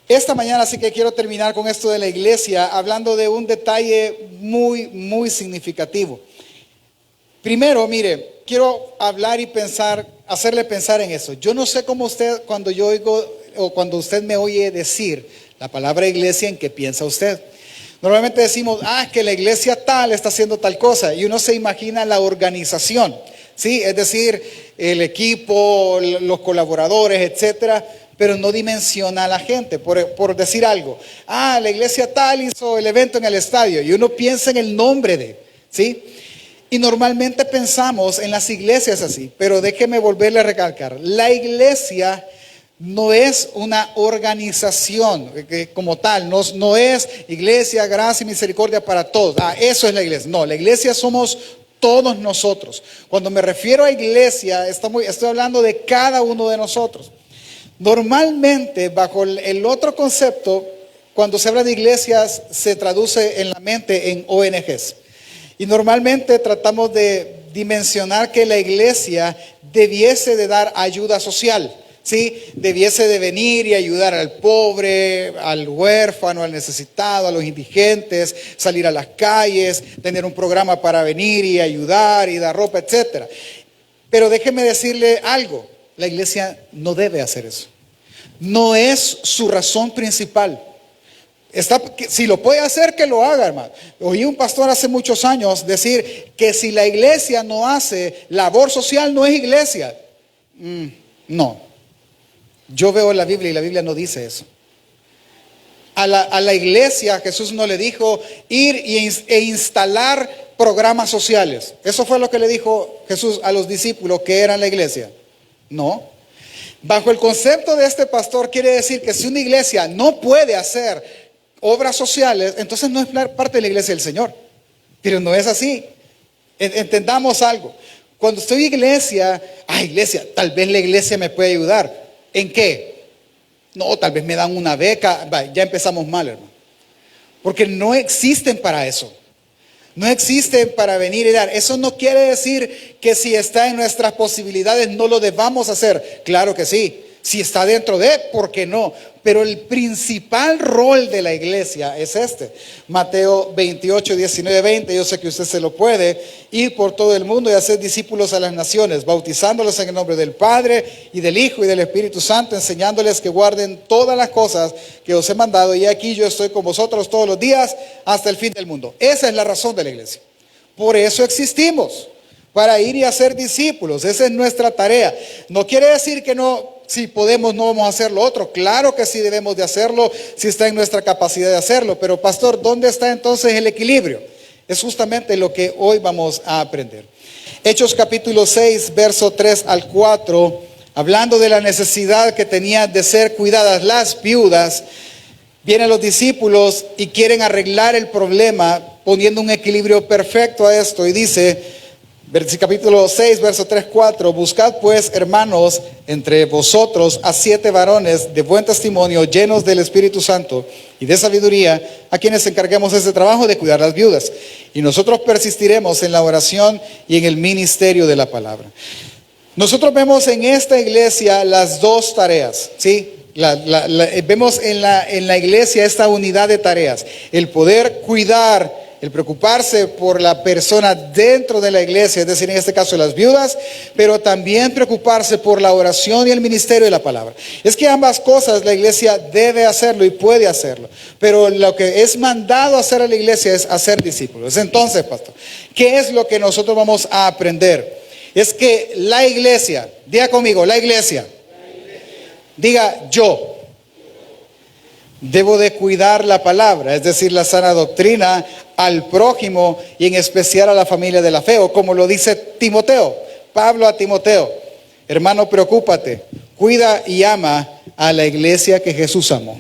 Esta mañana sí que quiero terminar con esto de la iglesia, hablando de un detalle muy significativo. Primero, mire, quiero hablar y pensar, hacerle pensar en eso. Yo no sé cómo usted, cuando yo oigo o cuando usted me oye decir la palabra iglesia, ¿en qué piensa usted? Normalmente decimos, que la iglesia tal está haciendo tal cosa, y uno se imagina la organización, ¿sí? Es decir, el equipo, los colaboradores, etcétera, pero no dimensiona a la gente. Por decir algo, la iglesia tal hizo el evento en el estadio, y uno piensa en el nombre de, ¿sí? Y normalmente pensamos en las iglesias así, pero déjeme volverle a recalcar, la iglesia no es una organización como tal, no es iglesia, gracia y misericordia para todos. Eso es la iglesia. No, la iglesia somos todos nosotros. Cuando me refiero a iglesia, estoy hablando de cada uno de nosotros. Normalmente, bajo el otro concepto, cuando se habla de iglesias, se traduce en la mente en ONGs. Y normalmente tratamos de dimensionar que la iglesia debiese de dar ayuda social, ¿sí? Debiese de venir y ayudar al pobre, al huérfano, al necesitado, a los indigentes, salir a las calles, tener un programa para venir y ayudar y dar ropa, etcétera. Pero déjeme decirle algo, la iglesia no debe hacer eso. No es su razón principal. Si lo puede hacer, que lo haga, hermano. Oí un pastor hace muchos años decir que si la iglesia no hace labor social, no es iglesia. No. Yo veo la Biblia y la Biblia no dice eso. A la iglesia Jesús no le dijo ir e instalar programas sociales. Eso fue lo que le dijo Jesús a los discípulos que eran la iglesia. No. Bajo el concepto de este pastor quiere decir que si una iglesia no puede hacer obras sociales, entonces no es parte de la iglesia del Señor. Pero no es así. Entendamos algo. Cuando estoy en iglesia, tal vez la iglesia me puede ayudar. ¿En qué? No, tal vez me dan una beca. Ya empezamos mal, hermano. Porque no existen para eso. No existen para venir y dar. Eso no quiere decir que si está en nuestras posibilidades no lo debamos hacer. Claro que sí. Si está dentro de, ¿por qué no? Pero el principal rol de la iglesia es este. Mateo 28, 19, 20. Yo sé que usted se lo puede. Ir por todo el mundo y hacer discípulos a las naciones, bautizándolos en el nombre del Padre y del Hijo y del Espíritu Santo, enseñándoles que guarden todas las cosas que os he mandado. Y aquí yo estoy con vosotros todos los días hasta el fin del mundo. Esa es la razón de la iglesia. Por eso existimos. Para ir y hacer discípulos. Esa es nuestra tarea. No quiere decir que no, si podemos, no vamos a hacer lo otro. Claro que sí debemos de hacerlo, si está en nuestra capacidad de hacerlo. Pero pastor, ¿dónde está entonces el equilibrio? Es justamente lo que hoy vamos a aprender. Hechos capítulo 6, verso 3 al 4, hablando de la necesidad que tenían de ser cuidadas las viudas, vienen los discípulos y quieren arreglar el problema poniendo un equilibrio perfecto a esto. Y dice, capítulo 6, verso 3, 4, buscad pues, hermanos, entre vosotros a 7 varones de buen testimonio, llenos del Espíritu Santo y de sabiduría, a quienes encarguemos ese trabajo de cuidar las viudas. Y nosotros persistiremos en la oración y en el ministerio de la palabra. Nosotros vemos en esta iglesia las dos tareas, ¿sí? Vemos en la iglesia esta unidad de tareas, el poder cuidar, el preocuparse por la persona dentro de la iglesia, es decir, en este caso las viudas, pero también preocuparse por la oración y el ministerio de la palabra. Es que ambas cosas la iglesia debe hacerlo y puede hacerlo, pero lo que es mandado hacer a la iglesia es hacer discípulos. Entonces, pastor, ¿qué es lo que nosotros vamos a aprender? Es que la iglesia, diga conmigo, la iglesia, diga yo. Debo de cuidar la palabra, es decir, la sana doctrina, al prójimo y en especial a la familia de la fe, o como lo dice Timoteo, Pablo a Timoteo, hermano, preocúpate, cuida y ama a la iglesia que Jesús amó.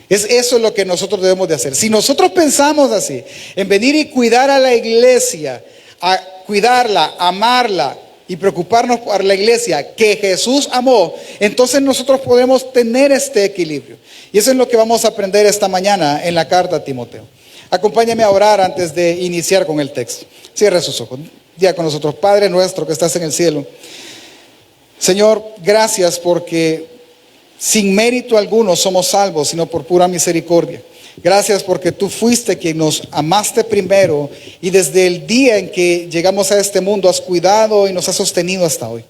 Eso es lo que nosotros debemos de hacer. Si nosotros pensamos así, en venir y cuidar a la iglesia, a cuidarla, amarla y preocuparnos por la iglesia que Jesús amó, entonces nosotros podemos tener este equilibrio. Y eso es lo que vamos a aprender esta mañana en la carta a Timoteo. Acompáñame a orar antes de iniciar con el texto. Cierre sus ojos. Diga con nosotros, Padre nuestro que estás en el cielo. Señor, gracias porque Sin mérito alguno somos salvos, sino por pura misericordia. Gracias porque tú fuiste quien nos amaste primero y desde el día en que llegamos a este mundo has cuidado y nos has sostenido hasta hoy.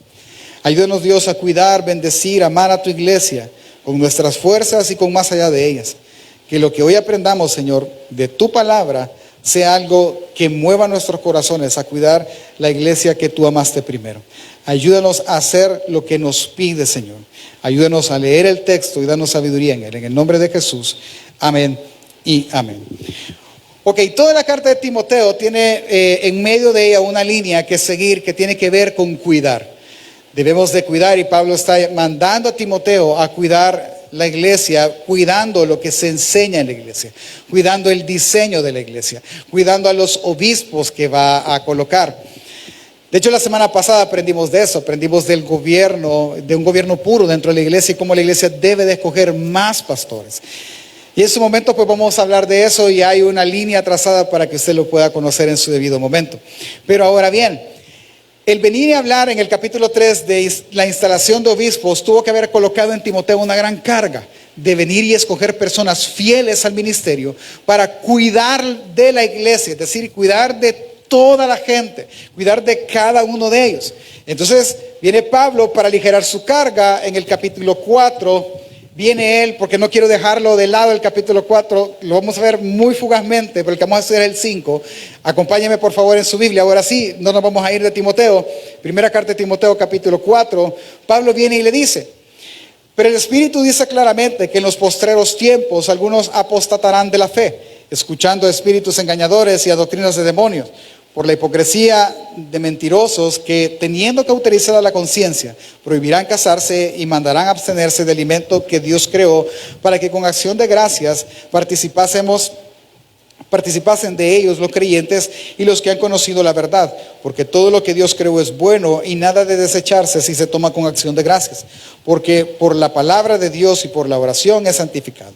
Ayúdanos, Dios, a cuidar, bendecir, amar a tu iglesia con nuestras fuerzas y con más allá de ellas. Que lo que hoy aprendamos, Señor, de tu palabra sea algo que mueva nuestros corazones a cuidar la iglesia que tú amaste primero. Ayúdanos a hacer lo que nos pide, Señor. Ayúdanos a leer el texto y danos sabiduría en él. En el nombre de Jesús. Amén y amén. Ok, toda la carta de Timoteo tiene en medio de ella una línea que seguir que tiene que ver con cuidar. Debemos de cuidar y Pablo está mandando a Timoteo a cuidar la iglesia, cuidando lo que se enseña en la iglesia, cuidando el diseño de la iglesia, cuidando a los obispos que va a colocar. De hecho, la semana pasada aprendimos de eso, aprendimos del gobierno, de un gobierno puro dentro de la iglesia y cómo la iglesia debe de escoger más pastores. Y en su momento pues vamos a hablar de eso y hay una línea trazada para que usted lo pueda conocer en su debido momento. Pero ahora bien, el venir y hablar en el capítulo 3 de la instalación de obispos tuvo que haber colocado en Timoteo una gran carga de venir y escoger personas fieles al ministerio para cuidar de la iglesia, es decir, cuidar de toda la gente, cuidar de cada uno de ellos. Entonces viene Pablo para aligerar su carga en el capítulo 4. Viene él, porque no quiero dejarlo de lado el capítulo 4, lo vamos a ver muy fugazmente, pero el que vamos a hacer es el 5. Acompáñeme por favor en su Biblia. Ahora sí, no nos vamos a ir de Timoteo. Primera carta de Timoteo, capítulo 4. Pablo viene y le dice: pero el Espíritu dice claramente que en los postreros tiempos algunos apostatarán de la fe, escuchando a espíritus engañadores y a doctrinas de demonios, por la hipocresía de mentirosos que, teniendo cauterizada la conciencia, prohibirán casarse y mandarán abstenerse del alimento que Dios creó, para que con acción de gracias participasen de ellos los creyentes y los que han conocido la verdad, porque todo lo que Dios creó es bueno y nada de desecharse si se toma con acción de gracias, porque por la palabra de Dios y por la oración es santificado.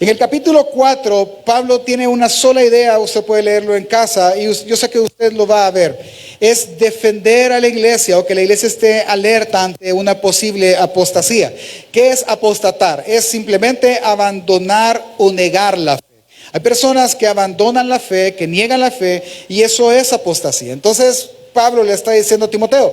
En el capítulo 4, Pablo tiene una sola idea, usted puede leerlo en casa y yo sé que usted lo va a ver. Es defender a la iglesia o que la iglesia esté alerta ante una posible apostasía. ¿Qué es apostatar? Es simplemente abandonar o negar la fe. Hay personas que abandonan la fe, que niegan la fe y eso es apostasía. Entonces Pablo le está diciendo a Timoteo,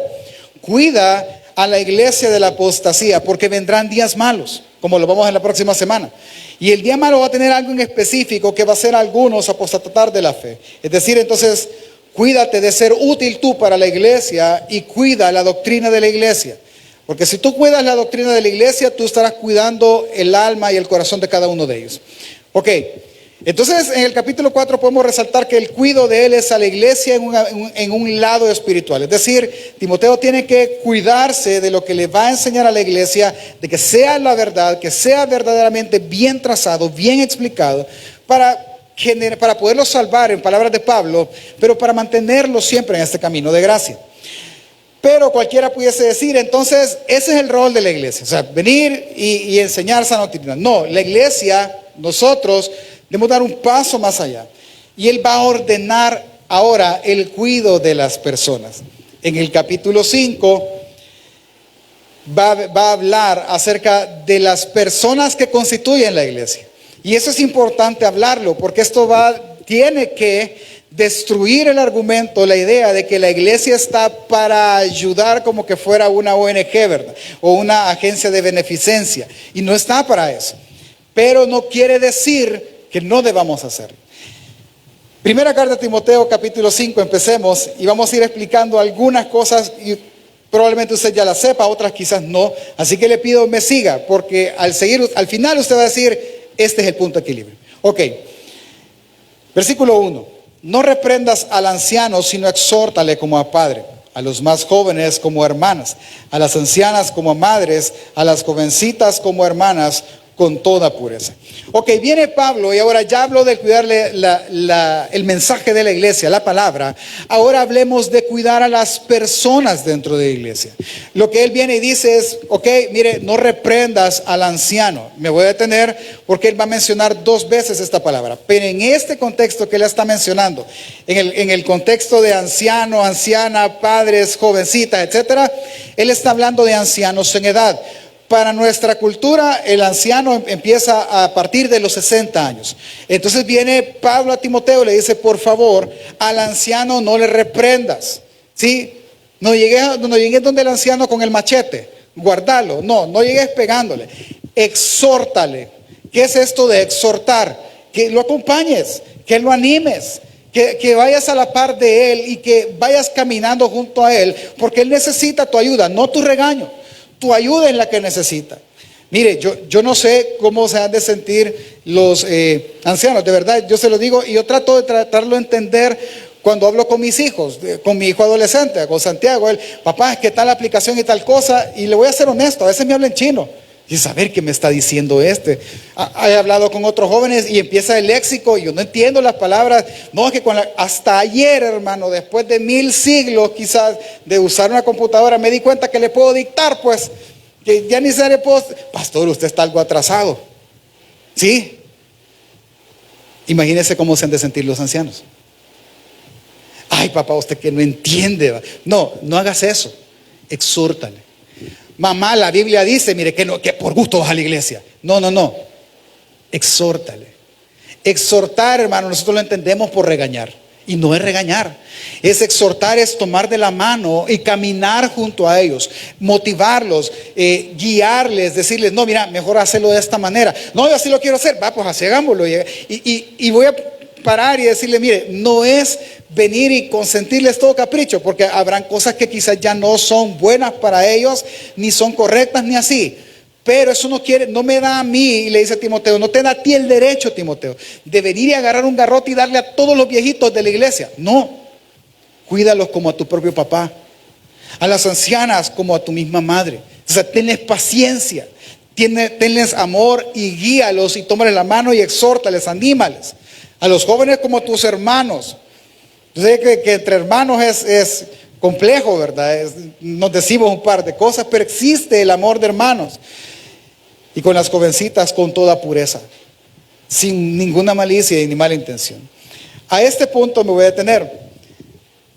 cuida a la iglesia de la apostasía porque vendrán días malos, como lo vamos a ver la próxima semana. Y el día malo va a tener algo en específico que va a hacer a algunos apostatar de la fe. Es decir, entonces, cuídate de ser útil tú para la iglesia y cuida la doctrina de la iglesia. Porque si tú cuidas la doctrina de la iglesia, tú estarás cuidando el alma y el corazón de cada uno de ellos. Ok, entonces en el capítulo 4 podemos resaltar que el cuidado de él es a la iglesia en un lado espiritual. Es decir, Timoteo tiene que cuidarse de lo que le va a enseñar a la iglesia, de que sea la verdad, que sea verdaderamente bien trazado, bien explicado, para poderlo salvar en palabras de Pablo, pero para mantenerlo siempre en este camino de gracia. Pero cualquiera pudiese decir, entonces, ese es el rol de la iglesia. O sea, venir y enseñar sana doctrina. No, la iglesia, nosotros, debemos dar un paso más allá. Y él va a ordenar ahora el cuidado de las personas. En el capítulo 5 va a hablar acerca de las personas que constituyen la iglesia. Y eso es importante hablarlo, porque esto tiene que destruir el argumento, la idea de que la iglesia está para ayudar como que fuera una ONG, ¿verdad? O una agencia de beneficencia. Y no está para eso. Pero no quiere decir que no debamos hacerlo. Primera carta de Timoteo, capítulo 5, empecemos y vamos a ir explicando algunas cosas y probablemente usted ya las sepa, otras quizás no. Así que le pido me siga, porque al final usted va a decir, este es el punto de equilibrio. Ok, versículo 1. No reprendas al anciano, sino exhórtale como a padre, a los más jóvenes como hermanas, a las ancianas como madres, a las jovencitas como hermanas, con toda pureza. Ok, viene Pablo y ahora ya habló de cuidarle el mensaje de la iglesia, la palabra. Ahora hablemos de cuidar a las personas dentro de la iglesia. Lo que él viene y dice es, ok, mire, no reprendas al anciano. Me voy a detener porque él va a mencionar 2 veces esta palabra. Pero en este contexto que él está mencionando, en el contexto de anciano, anciana, padres, jovencitas, etcétera, él está hablando de ancianos en edad. Para nuestra cultura, el anciano empieza a partir de los 60 años. Entonces viene Pablo a Timoteo y le dice, por favor, al anciano no le reprendas. ¿Sí? No llegues donde el anciano con el machete, guardalo. No llegues pegándole. Exhórtale. ¿Qué es esto de exhortar? Que lo acompañes, que lo animes. Que vayas a la par de él y que vayas caminando junto a él, porque él necesita tu ayuda, no tu regaño, tu ayuda es la que necesita. Mire, yo no sé cómo se han de sentir los ancianos, de verdad, yo se lo digo y yo trato de tratarlo de entender cuando hablo con mis hijos, con mi hijo adolescente, con Santiago, él, papá, ¿qué tal la aplicación y tal cosa? Y le voy a ser honesto, a veces me habla en chino. Y saber qué me está diciendo este. He hablado con otros jóvenes y empieza el léxico y yo no entiendo las palabras. No, es que hasta ayer, hermano, después de 1000 siglos quizás de usar una computadora, me di cuenta que le puedo dictar, pues, que ya ni se le puedo. Pastor, usted está algo atrasado. ¿Sí? Imagínese cómo se han de sentir los ancianos. Ay, papá, usted que no entiende. No hagas eso. Exhórtale. Mamá, la Biblia dice, mire, que por gusto vas a la iglesia. No. Exhórtale. Exhortar, hermano, nosotros lo entendemos por regañar. Y no es regañar. Es exhortar, es tomar de la mano y caminar junto a ellos. Motivarlos, guiarles, decirles, no, mira, mejor hacerlo de esta manera. No, yo así lo quiero hacer. Va, pues así hagámoslo. Y voy a parar y decirle, mire, no es venir y consentirles todo capricho, porque habrán cosas que quizás ya no son buenas para ellos, ni son correctas, ni así. Pero eso no me da a mí, y le dice a Timoteo, no te da a ti el derecho, Timoteo, de venir y agarrar un garrote y darle a todos los viejitos de la iglesia. No, cuídalos como a tu propio papá, a las ancianas como a tu misma madre. O sea, tenles paciencia, tenles amor y guíalos y tómales la mano y exhórtales, anímales. A los jóvenes como a tus hermanos. Yo sé que entre hermanos es complejo, ¿verdad? Nos decimos un par de cosas, pero existe el amor de hermanos. Y con las jovencitas con toda pureza, sin ninguna malicia ni mala intención. A este punto me voy a detener.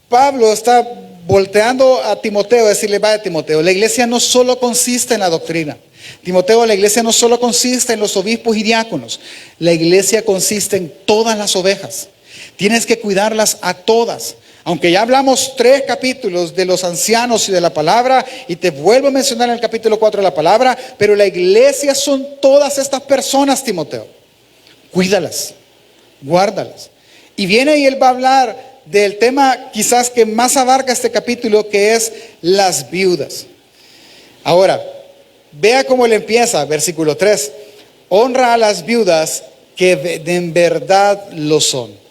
Pablo está volteando a Timoteo, a decirle, vaya Timoteo, la iglesia no solo consiste en la doctrina. Timoteo, la iglesia no solo consiste en los obispos y diáconos. La iglesia consiste en todas las ovejas. Tienes que cuidarlas a todas. Aunque ya hablamos 3 capítulos de los ancianos y de la palabra, y te vuelvo a mencionar en el capítulo 4 de la palabra, pero la iglesia son todas estas personas, Timoteo. Cuídalas, guárdalas. Y viene y él va a hablar del tema quizás que más abarca este capítulo, que es las viudas. Ahora, vea cómo le empieza, versículo 3. Honra a las viudas que en verdad lo son.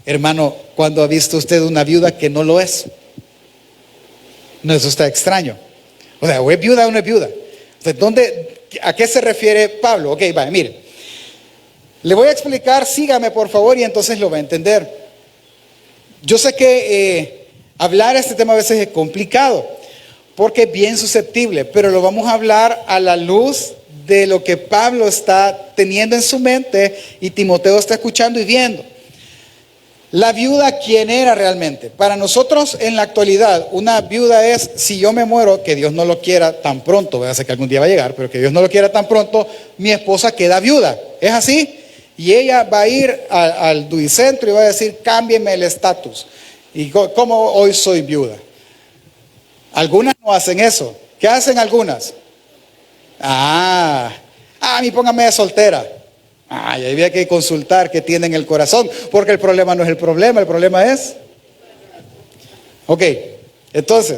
Hermano, ¿cuándo ha visto usted una viuda que no lo es? No, eso está extraño. O sea, o es viuda o no es viuda. Entonces, ¿a qué se refiere Pablo? Ok, vaya, mire. Le voy a explicar, sígame por favor y entonces lo va a entender. Yo sé que hablar este tema a veces es complicado, porque es bien susceptible, pero lo vamos a hablar a la luz de lo que Pablo está teniendo en su mente y Timoteo está escuchando y viendo. La viuda, ¿quién era realmente? Para nosotros en la actualidad, una viuda es, si yo me muero, que Dios no lo quiera tan pronto, voy a hacer que algún día va a llegar, pero que Dios no lo quiera tan pronto, mi esposa queda viuda. ¿Es así? Y ella va a ir al Duicentro y va a decir, cámbieme el estatus. ¿Y cómo hoy soy viuda? Algunas no hacen eso. ¿Qué hacen algunas? A mí póngame de soltera. Y ahí había que consultar qué tiene en el corazón, porque el problema no es el problema es. Ok, entonces,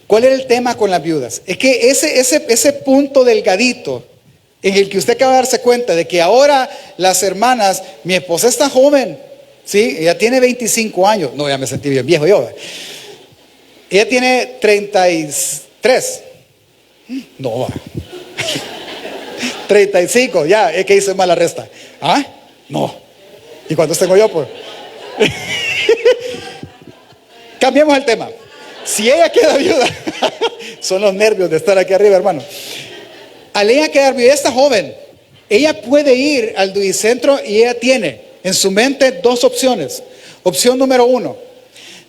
¿cuál era el tema con las viudas? Es que ese punto delgadito, en el que usted acaba de darse cuenta de que ahora las hermanas, mi esposa está joven, ¿sí? Ella tiene 25 años, no, ya me sentí bien viejo yo. Ella tiene 33, no, 35, ya, es que hice mal la resta. No. ¿Y cuántos tengo yo, pues? Cambiemos el tema. Si ella queda viuda, son los nervios de estar aquí arriba, hermano. Al ella quedar viuda, esta joven, ella puede ir al Duicentro y ella tiene en su mente 2 opciones. Opción número 1,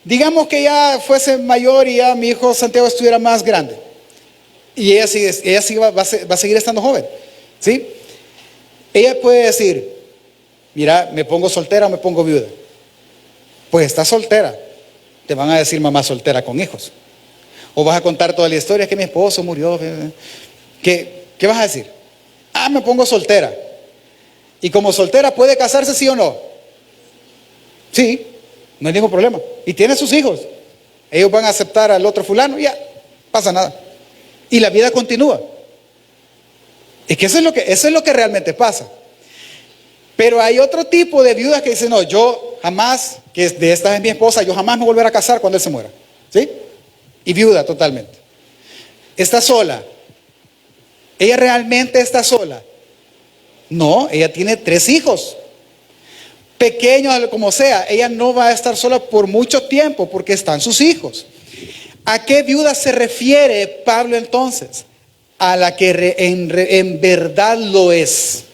digamos que ya fuese mayor y ya mi hijo Santiago estuviera más grande. Y ella sí va a seguir estando joven, ¿sí? Ella puede decir, mira, me pongo soltera o me pongo viuda. Pues estás soltera, te van a decir mamá soltera con hijos. O vas a contar toda la historia que mi esposo murió. ¿Qué vas a decir? Ah, me pongo soltera. Y como soltera puede casarse, ¿sí o no? Sí, no hay ningún problema. Y tiene sus hijos. Ellos van a aceptar al otro fulano y ya, pasa nada. Y la vida continúa. Es que eso es lo que realmente pasa. Pero hay otro tipo de viudas que dicen, no, yo jamás, que de esta es mi esposa, yo jamás me volveré a casar cuando él se muera. ¿Sí? Y viuda totalmente. Está sola. ¿Ella realmente está sola? No, ella tiene 3 hijos. Pequeños, como sea, ella no va a estar sola por mucho tiempo porque están sus hijos. ¿A qué viuda se refiere Pablo entonces? A la que en verdad lo es.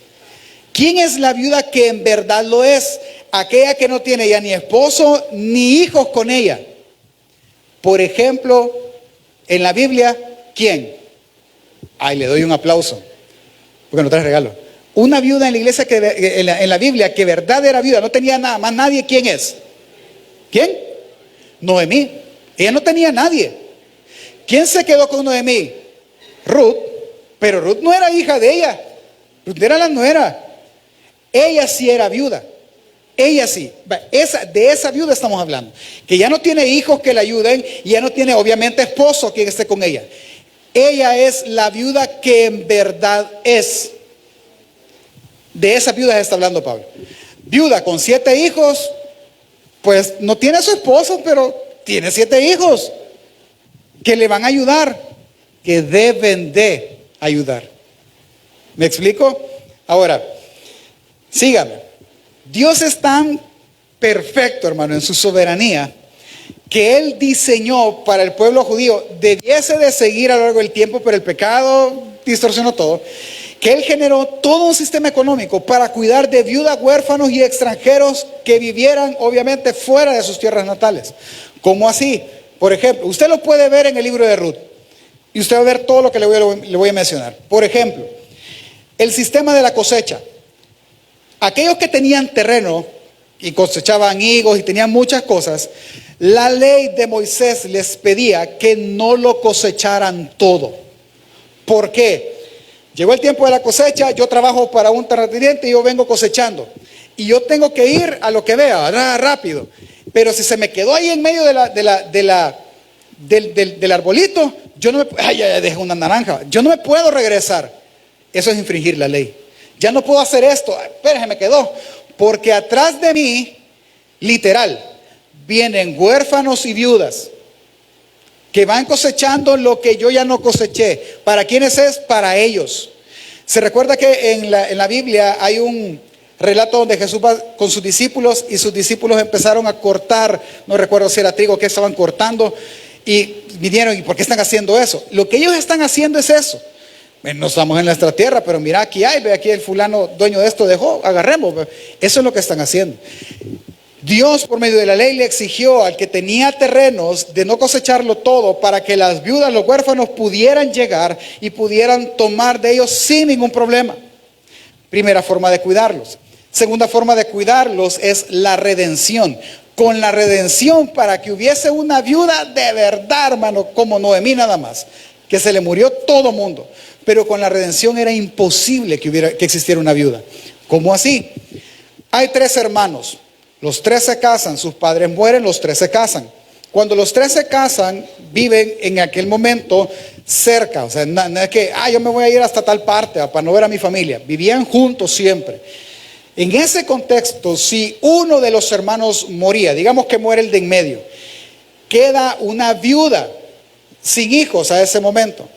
¿Quién es la viuda que en verdad lo es? Aquella que no tiene ya ni esposo ni hijos con ella. Por ejemplo, en la Biblia, ¿quién? Ay, le doy un aplauso, porque no trae regalo. Una viuda en la iglesia, en la Biblia, que verdad era viuda, no tenía nada más nadie. ¿Quién es? ¿Quién? Noemí. Ella no tenía nadie. ¿Quién se quedó con Noemí? Ruth. Pero Ruth no era hija de ella. Ruth era la nuera. Ella sí era viuda. Ella sí. De esa viuda estamos hablando. Que ya no tiene hijos que la ayuden y ya no tiene obviamente esposo que esté con ella. Ella es la viuda que en verdad es. De esa viuda está hablando Pablo. Viuda con 7 hijos, pues no tiene a su esposo, pero tiene 7 hijos que le van a ayudar, que deben de ayudar. ¿Me explico? Ahora, sígame. Dios es tan perfecto, hermano, en su soberanía, que Él diseñó para el pueblo judío, debiese de seguir a lo largo del tiempo, pero el pecado distorsionó todo, que Él generó todo un sistema económico para cuidar de viudas, huérfanos y extranjeros que vivieran obviamente fuera de sus tierras natales. ¿Cómo así? Por ejemplo, usted lo puede ver en el libro de Ruth y usted va a ver todo lo que le voy a mencionar. Por ejemplo, el sistema de la cosecha. Aquellos que tenían terreno y cosechaban higos y tenían muchas cosas, la ley de Moisés les pedía que no lo cosecharan todo. ¿Por qué? Llegó el tiempo de la cosecha, yo trabajo para un terrateniente y yo vengo cosechando. Y yo tengo que ir a lo que vea, rápido. Pero si se me quedó ahí en medio del arbolito, yo no me, ya dejé una naranja, yo no me puedo regresar. Eso es infringir la ley. Ya no puedo hacer esto, espérese, me quedó. Porque atrás de mí, literal, vienen huérfanos y viudas que van cosechando lo que yo ya no coseché. ¿Para quiénes es? Para ellos. Se recuerda que en la Biblia hay un relato donde Jesús va con sus discípulos y sus discípulos empezaron a cortar, no recuerdo si era trigo que estaban cortando, y vinieron, ¿y por qué están haciendo eso? Lo que ellos están haciendo es eso. No estamos en nuestra tierra, pero mira, aquí hay, ve aquí el fulano dueño de esto dejó, agarremos. Eso es lo que están haciendo. Dios por medio de la ley le exigió al que tenía terrenos de no cosecharlo todo para que las viudas, los huérfanos pudieran llegar y pudieran tomar de ellos sin ningún problema. Primera forma de cuidarlos. Segunda forma de cuidarlos es la redención. Con la redención para que hubiese una viuda de verdad, hermano, como Noemí nada más, que se le murió todo mundo. Pero con la redención era imposible que existiera una viuda. ¿Cómo así? Hay 3 hermanos. Los 3 se casan, sus padres mueren, los 3 se casan. Cuando los 3 se casan, viven en aquel momento cerca. O sea, no es que, yo me voy a ir hasta tal parte para no ver a mi familia. Vivían juntos siempre. En ese contexto, si uno de los hermanos moría, digamos que muere el de en medio, queda una viuda sin hijos a ese momento.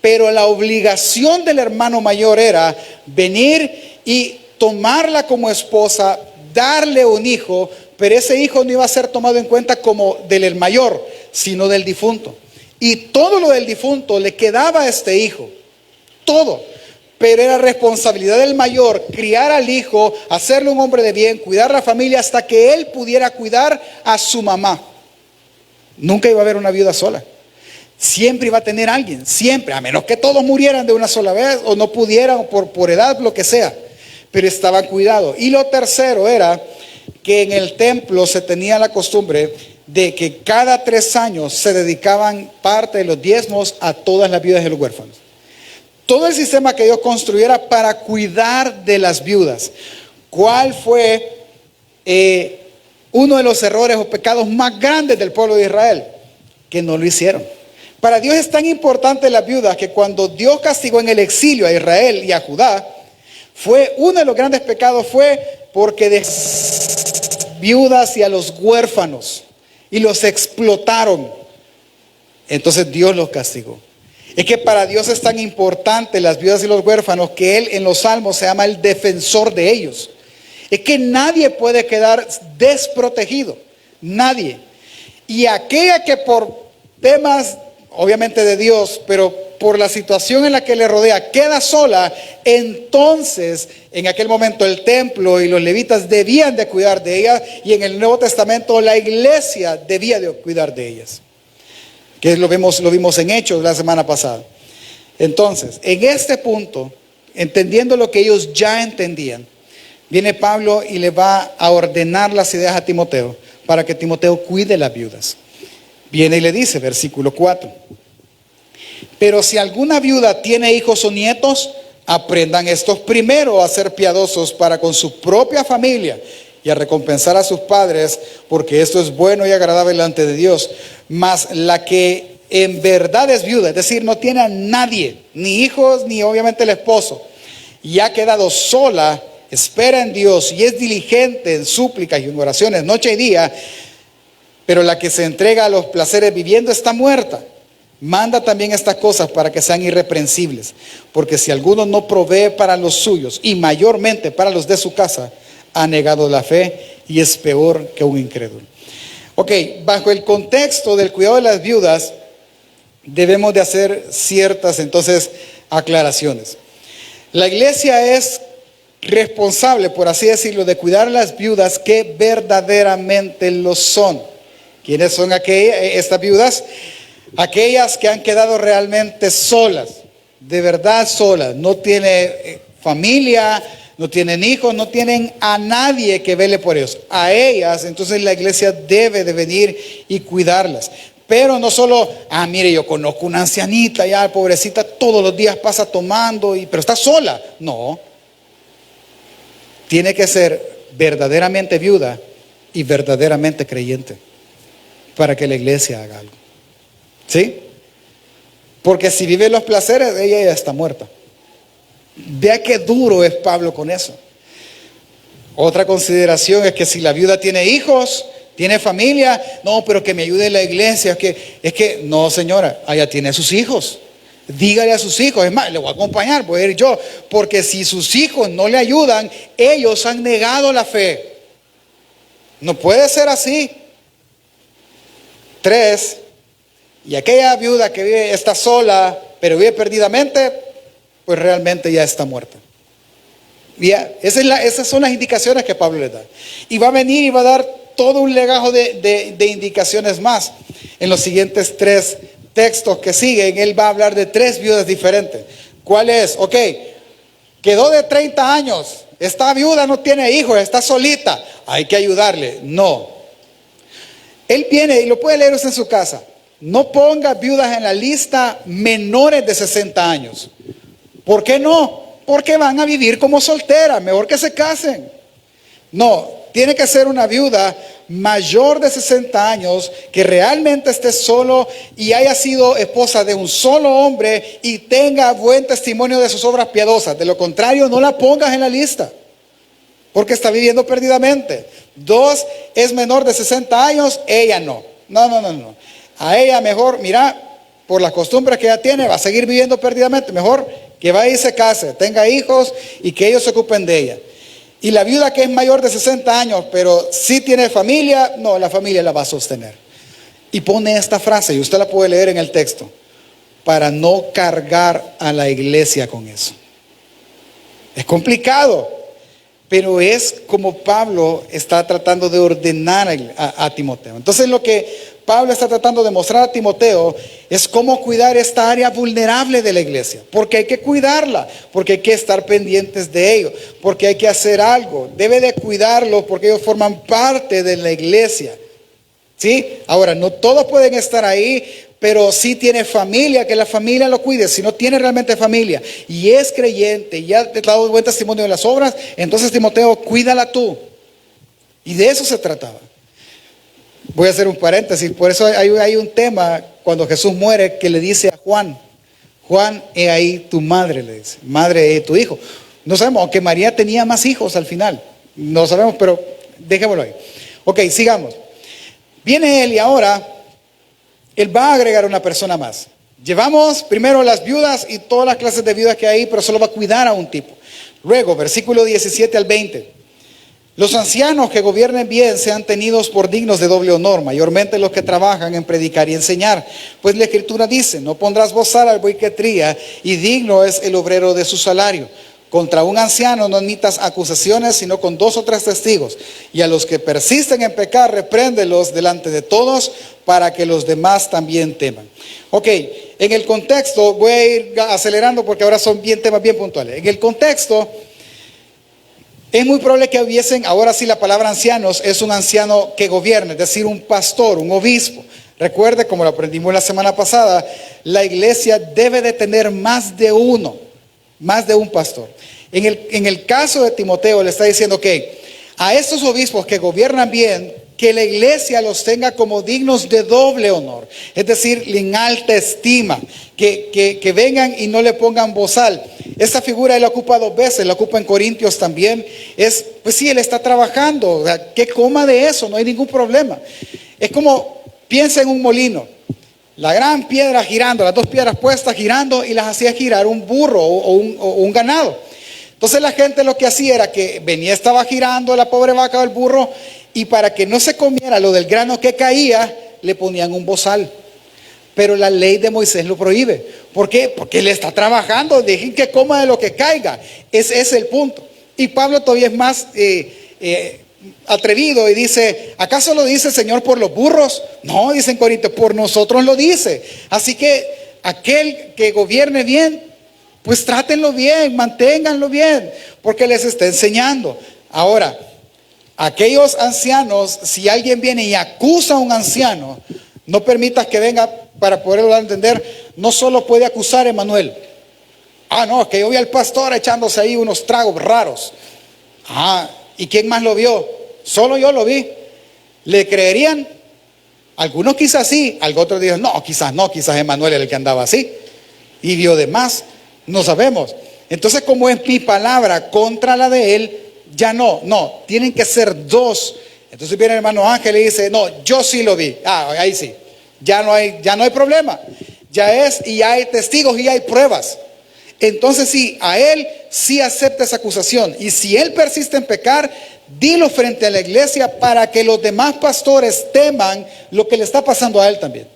Pero la obligación del hermano mayor era venir y tomarla como esposa, darle un hijo, pero ese hijo no iba a ser tomado en cuenta como del mayor, sino del difunto. Y todo lo del difunto le quedaba a este hijo, todo. Pero era responsabilidad del mayor criar al hijo, hacerle un hombre de bien, cuidar la familia hasta que él pudiera cuidar a su mamá. Nunca iba a haber una viuda sola. Siempre iba a tener alguien, siempre, a menos que todos murieran de una sola vez o no pudieran por edad, lo que sea. Pero estaba cuidado. Y lo tercero era que en el templo se tenía la costumbre de que cada 3 años se dedicaban parte de los diezmos a todas las viudas y los huérfanos. Todo el sistema que Dios construyera para cuidar de las viudas. ¿Cuál fue uno de los errores o pecados más grandes del pueblo de Israel? Que no lo hicieron. Para Dios es tan importante las viudas que cuando Dios castigó en el exilio a Israel y a Judá, uno de los grandes pecados fue porque de viudas y a los huérfanos y los explotaron. Entonces Dios los castigó. Es que para Dios es tan importante las viudas y los huérfanos que Él en los Salmos se llama el defensor de ellos. Es que nadie puede quedar desprotegido. Nadie. Y aquella que por temas, obviamente de Dios, pero por la situación en la que le rodea, queda sola, entonces en aquel momento el templo y los levitas debían de cuidar de ella, y en el Nuevo Testamento la iglesia debía de cuidar de ellas. Que lo vimos en Hechos la semana pasada. Entonces, en este punto, entendiendo lo que ellos ya entendían, viene Pablo y le va a ordenar las ideas a Timoteo para que Timoteo cuide las viudas. Viene y le dice, versículo 4. Pero si alguna viuda tiene hijos o nietos, aprendan estos primero a ser piadosos para con su propia familia y a recompensar a sus padres, porque esto es bueno y agradable delante de Dios. Mas la que en verdad es viuda, es decir, no tiene a nadie, ni hijos, ni obviamente el esposo, y ha quedado sola, espera en Dios y es diligente en súplicas y en oraciones noche y día, pero la que se entrega a los placeres viviendo está muerta. Manda también estas cosas para que sean irreprensibles, porque si alguno no provee para los suyos y mayormente para los de su casa, ha negado la fe y es peor que un incrédulo. Ok, bajo el contexto del cuidado de las viudas, debemos de hacer ciertas entonces aclaraciones. La iglesia es responsable, por así decirlo, de cuidar a las viudas que verdaderamente lo son. ¿Quiénes son estas viudas? Aquellas que han quedado realmente solas, de verdad solas, no tienen familia, no tienen hijos, no tienen a nadie que vele por ellos. A ellas, entonces la iglesia debe de venir y cuidarlas. Pero no solo, mire, yo conozco una ancianita, ya pobrecita, todos los días pasa tomando, pero está sola. No. Tiene que ser verdaderamente viuda y verdaderamente creyente para que la iglesia haga algo. ¿Sí? Porque si vive los placeres, ella ya está muerta. Vea qué duro es Pablo con eso. Otra consideración es que si la viuda tiene hijos, tiene familia, no, pero que me ayude la iglesia. Es que no, señora, ella tiene a sus hijos. Dígale a sus hijos, es más, le voy a acompañar, voy a ir yo. Porque si sus hijos no le ayudan, ellos han negado la fe. No puede ser así. 3. Y aquella viuda que está sola, pero vive perdidamente, pues realmente ya está muerta. Ya, esas son las indicaciones que Pablo le da. Y va a venir y va a dar todo un legajo de indicaciones más. En los siguientes 3 textos que siguen, él va a hablar de 3 viudas diferentes. ¿Cuál es? Ok, quedó de 30 años, esta viuda no tiene hijos, está solita, hay que ayudarle. No. Él viene y lo puede leer usted en su casa. No ponga viudas en la lista menores de 60 años. ¿Por qué no? Porque van a vivir como solteras, mejor que se casen. No, tiene que ser una viuda mayor de 60 años que realmente esté solo y haya sido esposa de un solo hombre y tenga buen testimonio de sus obras piadosas. De lo contrario, no la pongas en la lista, porque está viviendo perdidamente. 2, es menor de 60 años, ella no. No. A ella mejor, mira, por las costumbres que ella tiene, va a seguir viviendo perdidamente. Mejor que vaya y se case, tenga hijos y que ellos se ocupen de ella. Y la viuda que es mayor de 60 años, pero sí tiene familia, no, la familia la va a sostener. Y pone esta frase, y usted la puede leer en el texto, para no cargar a la iglesia con eso. Es complicado, pero es como Pablo está tratando de ordenar a Timoteo. Entonces lo que Pablo está tratando de mostrar a Timoteo es cómo cuidar esta área vulnerable de la iglesia, porque hay que cuidarla, porque hay que estar pendientes de ello, porque hay que hacer algo, debe de cuidarlo porque ellos forman parte de la iglesia. ¿Sí? Ahora, no todos pueden estar ahí, pero si tiene familia, que la familia lo cuide. Si no tiene realmente familia y es creyente y ya te ha dado buen testimonio de las obras, entonces Timoteo, cuídala tú. Y de eso se trataba. Voy a hacer un paréntesis, por eso hay un tema cuando Jesús muere que le dice a Juan, Juan, he ahí tu madre, le dice, madre, he tu hijo. No sabemos, aunque María tenía más hijos al final, no sabemos, pero dejémoslo ahí. Ok, sigamos. Viene él y ahora él va a agregar una persona más. Llevamos primero las viudas y todas las clases de viudas que hay, pero solo va a cuidar a un tipo. Luego, versículo 17 al 20. Los ancianos que gobiernen bien sean tenidos por dignos de doble honor, mayormente los que trabajan en predicar y enseñar. Pues la Escritura dice, no pondrás bozal al buey que tría, y digno es el obrero de su salario. Contra un anciano no admitas acusaciones, sino con 2 o 3 testigos. Y a los que persisten en pecar, repréndelos delante de todos, para que los demás también teman. Ok, en el contexto, voy a ir acelerando porque ahora son temas bien puntuales. En el contexto, es muy probable que hubiesen, ahora sí la palabra ancianos es un anciano que gobierna, es decir, un pastor, un obispo. Recuerde, como lo aprendimos la semana pasada, la iglesia debe de tener más de un pastor. En el caso de Timoteo le está diciendo que a estos obispos que gobiernan bien, que la iglesia los tenga como dignos de doble honor, es decir, en alta estima, que vengan y no le pongan bozal. Esta figura él la ocupa 2 veces, la ocupa en Corintios también. Pues sí, él está trabajando, o sea, que coma de eso, no hay ningún problema. Es como, piensa en un molino. La gran piedra girando, las 2 piedras puestas girando y las hacía girar un burro o un ganado. Entonces la gente lo que hacía era que venía, estaba girando la pobre vaca o el burro y para que no se comiera lo del grano que caía, le ponían un bozal. Pero la ley de Moisés lo prohíbe. ¿Por qué? Porque él está trabajando, dejen que coma de lo que caiga. Ese es el punto. Y Pablo todavía es más atrevido y dice, ¿acaso lo dice el Señor por los burros? No, dice en Corintios, por nosotros lo dice. Así que aquel que gobierne bien, pues trátenlo bien, manténganlo bien, porque les está enseñando. Ahora, aquellos ancianos, si alguien viene y acusa a un anciano, no permitas que venga para poderlo entender, no solo puede acusar a Emanuel. No, que yo vi al pastor echándose ahí unos tragos raros. ¿Y quién más lo vio? Solo yo lo vi. ¿Le creerían? Algunos quizás sí, otros dijeron, no, quizás Emanuel era el que andaba así. Y vio de más, no sabemos. Entonces, como es mi palabra contra la de él, ya no, tienen que ser 2. Entonces viene el hermano Ángel y dice, no, yo sí lo vi. Ahí sí, ya no hay problema. Y hay testigos y hay pruebas. Entonces sí, a él sí acepta esa acusación. Y si él persiste en pecar, dilo frente a la iglesia para que los demás pastores teman lo que le está pasando a él también.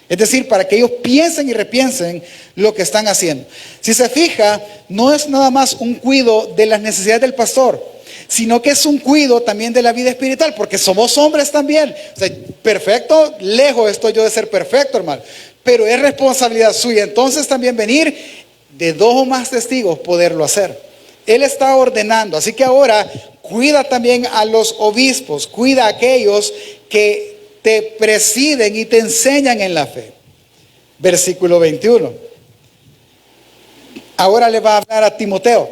Es decir, para que ellos piensen y repiensen lo que están haciendo. Si se fija, no es nada más un cuidado de las necesidades del pastor, sino que es un cuidado también de la vida espiritual, porque somos hombres también. O sea, perfecto, lejos estoy yo de ser perfecto, hermano, pero es responsabilidad suya. Entonces también venir de 2 o más testigos poderlo hacer. Él está ordenando, así que ahora cuida también a los obispos, cuida a aquellos que te presiden y te enseñan en la fe. Versículo 21. Ahora le va a hablar a Timoteo.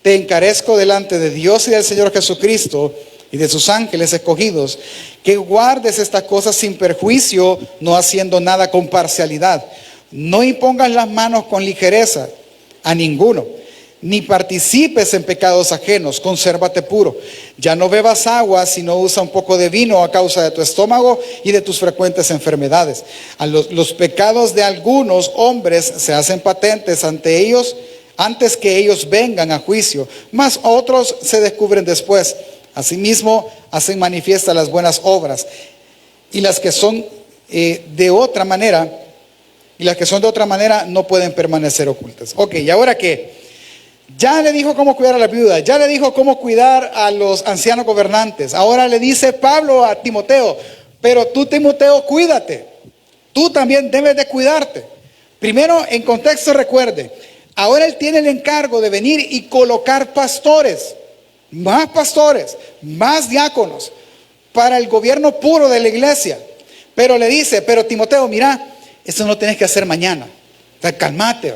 Te encarezco delante de Dios y del Señor Jesucristo y de sus ángeles escogidos, que guardes estas cosas sin perjuicio, no haciendo nada con parcialidad. No impongas las manos con ligereza a ninguno, ni participes en pecados ajenos, consérvate puro. Ya no bebas agua, sino usa un poco de vino a causa de tu estómago y de tus frecuentes enfermedades. Los pecados de algunos hombres se hacen patentes ante ellos, antes que ellos vengan a juicio, mas otros se descubren después. Asimismo, hacen manifiestas las buenas obras, y las que son de otra manera, no pueden permanecer ocultas. Ok, ¿y ahora qué? Ya le dijo cómo cuidar a la viuda, ya le dijo cómo cuidar a los ancianos gobernantes. Ahora le dice Pablo a Timoteo, pero tú, Timoteo, cuídate. Tú también debes de cuidarte. Primero, en contexto, recuerde, ahora él tiene el encargo de venir y colocar pastores, más diáconos para el gobierno puro de la iglesia. Pero le dice, pero Timoteo, mira, eso no tienes que hacer mañana. O sea, cálmate.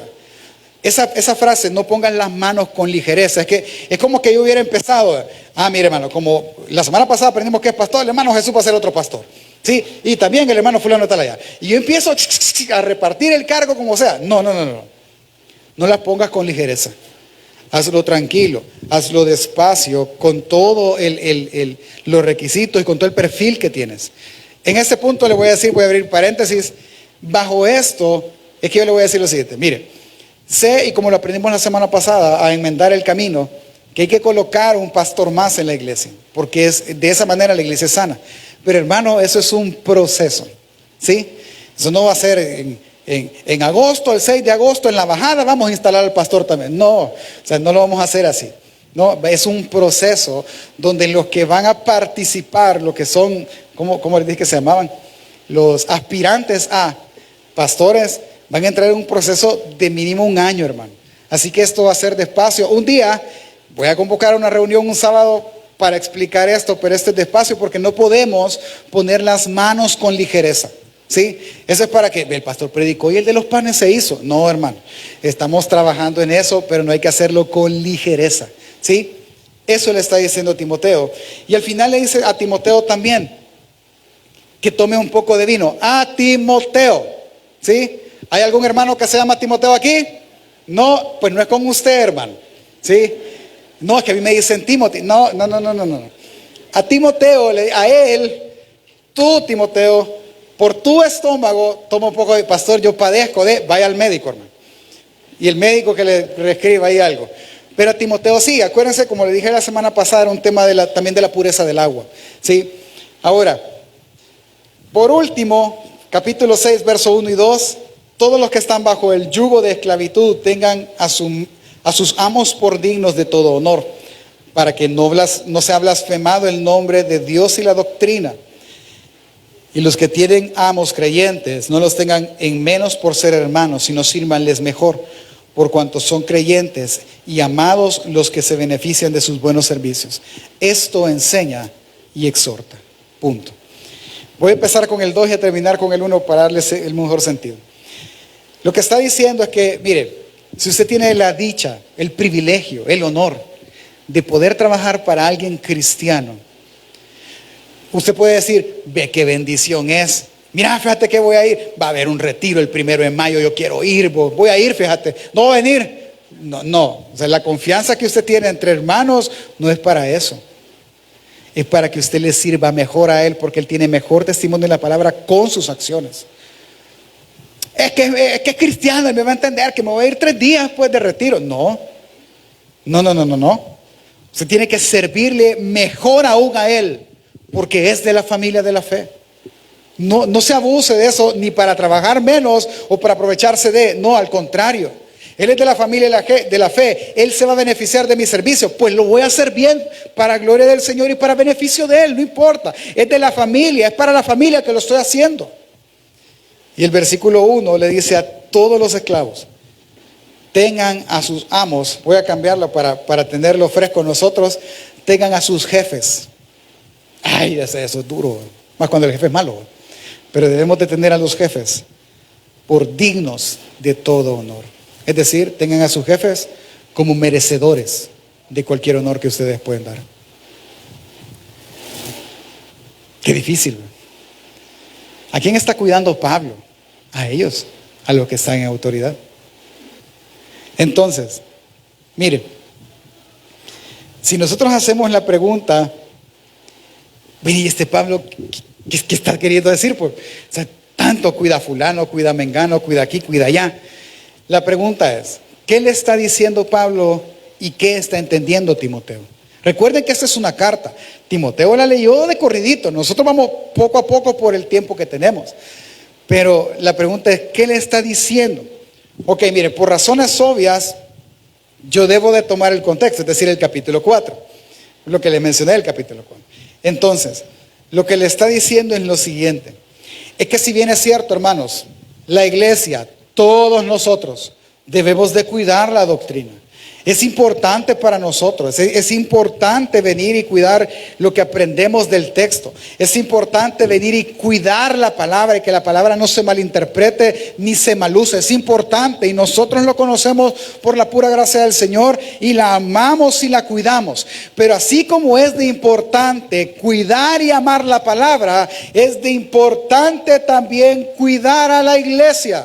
Esa frase, no pongan las manos con ligereza, es como que yo hubiera empezado. Mire, hermano, como la semana pasada aprendimos que es pastor, el hermano Jesús va a ser otro pastor. ¿Sí? Y también el hermano fulano está allá. Y yo empiezo a repartir el cargo como sea. No. No las pongas con ligereza. Hazlo tranquilo, hazlo despacio, con todos los requisitos y con todo el perfil que tienes. En ese punto le voy a decir, voy a abrir paréntesis. Bajo esto, es que yo le voy a decir lo siguiente. Mire, sé, y como lo aprendimos la semana pasada, a enmendar el camino, que hay que colocar un pastor más en la iglesia, porque de esa manera la iglesia es sana. Pero hermano, eso es un proceso, ¿sí? Eso no va a ser en agosto, el 6 de agosto, en la bajada, vamos a instalar al pastor también. No, o sea, no lo vamos a hacer así. No, es un proceso donde los que van a participar, lo que son, ¿cómo les dije que se llamaban? Los aspirantes a pastores, van a entrar en un proceso de mínimo 1 año, hermano. Así que esto va a ser despacio. Un día voy a convocar una reunión un sábado para explicar esto, pero esto es despacio porque no podemos poner las manos con ligereza. ¿Sí? Eso es para que el pastor predicó y el de los panes se hizo. No, hermano. Estamos trabajando en eso, pero no hay que hacerlo con ligereza. ¿Sí? Eso le está diciendo Timoteo. Y al final le dice a Timoteo también que tome un poco de vino. A Timoteo. ¿Sí? ¿Hay algún hermano que se llama Timoteo aquí? No, pues no es con usted, hermano. ¿Sí? No, es que a mí me dicen Timoteo. No. A Timoteo, a él, tú, Timoteo, por tu estómago, toma un poco de pastor, yo padezco vaya al médico, hermano. Y el médico que le reescriba ahí algo. Pero a Timoteo sí, acuérdense, como le dije la semana pasada, era un tema también de la pureza del agua. ¿Sí? Ahora, por último, capítulo 6, verso 1 y 2, todos los que están bajo el yugo de esclavitud tengan a sus amos por dignos de todo honor, para que no sea blasfemado el nombre de Dios y la doctrina. Y los que tienen amos creyentes, no los tengan en menos por ser hermanos, sino sírvanles mejor, por cuanto son creyentes y amados los que se benefician de sus buenos servicios. Esto enseña y exhorta. Punto. Voy a empezar con el 2 y a terminar con el 1 para darles el mejor sentido. Lo que está diciendo es que, mire, si usted tiene la dicha, el privilegio, el honor de poder trabajar para alguien cristiano, usted puede decir, ve qué bendición es. Mira, fíjate que voy a ir. Va a haber un retiro el 1 de mayo, yo quiero ir, voy a ir, fíjate. No va a venir. No. O sea, la confianza que usted tiene entre hermanos no es para eso. Es para que usted le sirva mejor a él, porque él tiene mejor testimonio de la palabra con sus acciones. Es que es cristiano, él me va a entender que me voy a ir 3 días después de retiro. No. Usted tiene que servirle mejor aún a él, porque es de la familia de la fe. No se abuse de eso ni para trabajar menos o para aprovecharse de. No, al contrario. Él es de la familia de la fe. Él se va a beneficiar de mi servicio. Pues lo voy a hacer bien para gloria del Señor y para beneficio de Él. No importa. Es de la familia. Es para la familia que lo estoy haciendo. Y el versículo 1 le dice a todos los esclavos: tengan a sus amos. Voy a cambiarlo para tenerlo fresco nosotros. Tengan a sus jefes. Ay, eso es duro. Más cuando el jefe es malo. Pero debemos de tener a los jefes por dignos de todo honor. Es decir, tengan a sus jefes como merecedores de cualquier honor que ustedes pueden dar. Qué difícil. ¿A quién está cuidando Pablo? A ellos, a los que están en autoridad. Entonces, mire, si nosotros hacemos la pregunta, ¿y este Pablo qué está queriendo decir? Pues, o sea, tanto cuida a fulano, cuida a mengano, cuida aquí, cuida allá. La pregunta es, ¿qué le está diciendo Pablo y qué está entendiendo Timoteo? Recuerden que esta es una carta. Timoteo la leyó de corridito. Nosotros vamos poco a poco por el tiempo que tenemos. Pero la pregunta es, ¿qué le está diciendo? Ok, mire, por razones obvias, yo debo de tomar el contexto, es decir, el capítulo 4, lo que le mencioné del capítulo 4. Entonces, lo que le está diciendo es lo siguiente, es que si bien es cierto, hermanos, la iglesia, todos nosotros, debemos de cuidar la doctrina. Es importante para nosotros, es importante venir y cuidar lo que aprendemos del texto. Es importante venir y cuidar la palabra y que la palabra no se malinterprete ni se maluse. Es importante y nosotros lo conocemos por la pura gracia del Señor y la amamos y la cuidamos. Pero así como es de importante cuidar y amar la palabra, es de importante también cuidar a la iglesia.